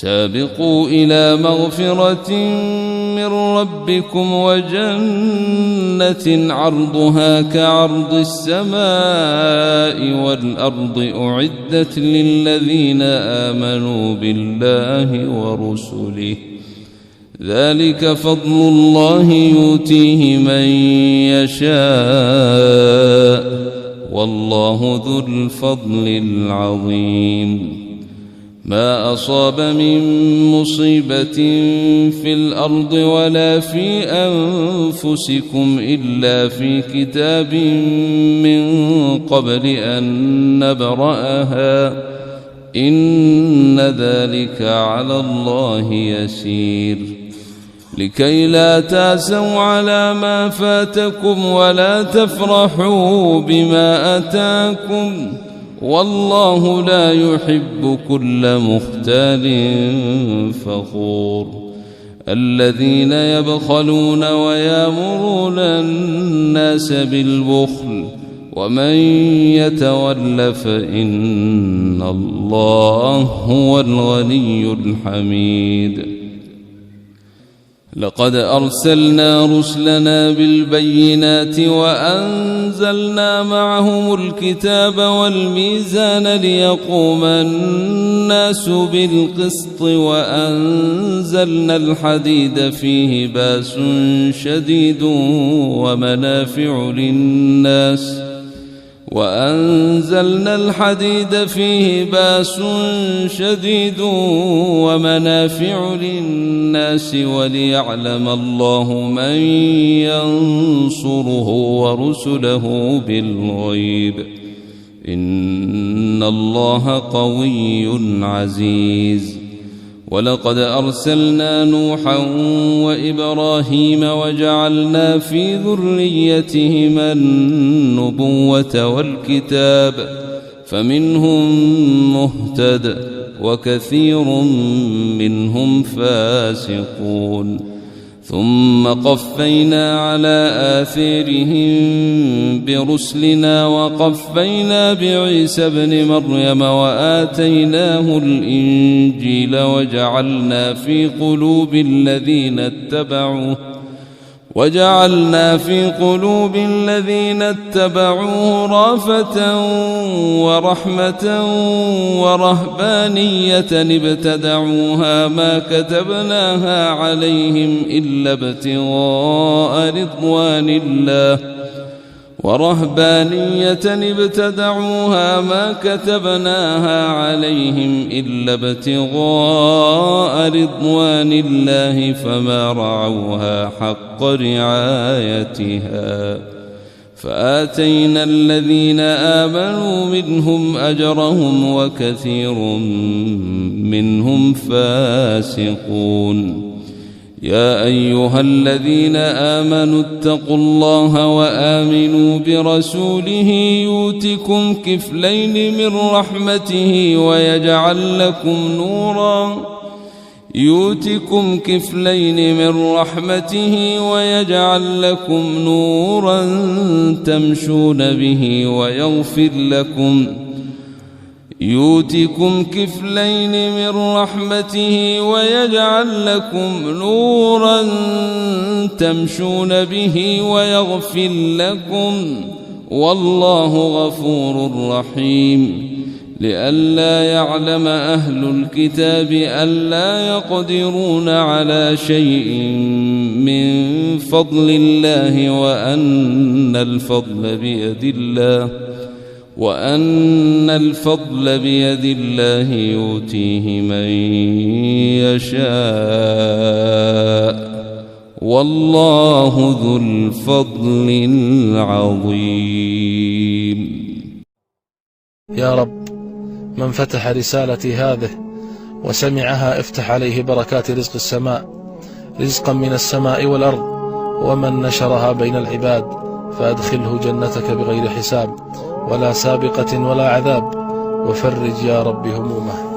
سابقوا إلى مغفرة من ربكم وجنة عرضها كعرض السماء والأرض أعدت للذين آمنوا بالله ورسله ذلك فضل الله يؤتيه من يشاء والله ذو الفضل العظيم ما أصاب من مصيبة في الأرض ولا في أنفسكم إلا في كتاب من قبل أن نبرأها إن ذلك على الله يسير لكي لا تأسوا على ما فاتكم ولا تفرحوا بما أتاكم والله لا يحب كل مختال فخور الذين يبخلون ويأمرون الناس بالبخل ومن يتول فإن الله هو الغني الحميد لقد أرسلنا رسلنا بالبينات وأنزلنا معهم الكتاب والميزان ليقوم الناس بالقسط وأنزلنا الحديد فيه بأس شديد ومنافع للناس وليعلم الله من ينصره ورسله بالغيب إن الله قوي عزيز ولقد أرسلنا نوحا وإبراهيم وجعلنا في ذريتهما النبوة والكتاب فمنهم مهتد وكثير منهم فاسقون ثم قفينا على آثارهم برسلنا وقفينا بعيسى ابن مريم وآتيناه الإنجيل وجعلنا في قلوب الذين اتبعوه رأفة ورحمة ورهبانية ابتدعوها ما كتبناها عليهم إلا ابتغاء رضوان الله فما رعوها حق رعايتها فآتينا الذين آمنوا منهم أجرهم وكثير منهم فاسقون يا أيها الذين آمنوا اتقوا الله وآمنوا برسوله يؤتكم كفلين من رحمته ويجعل لكم نورا تمشون به ويغفر لكم والله غفور رحيم لئلا يعلم أهل الكتاب ألا يقدرون على شيء من فضل الله وأن الفضل بيد الله يؤتيه من يشاء والله ذو الفضل العظيم. يا رب من فتح رسالتي هذه وسمعها افتح عليه بركات رزق السماء، رزقا من السماء والأرض، ومن نشرها بين العباد فأدخله جنتك بغير حساب ولا سابقة ولا عذاب، وفرج يا رب همومه.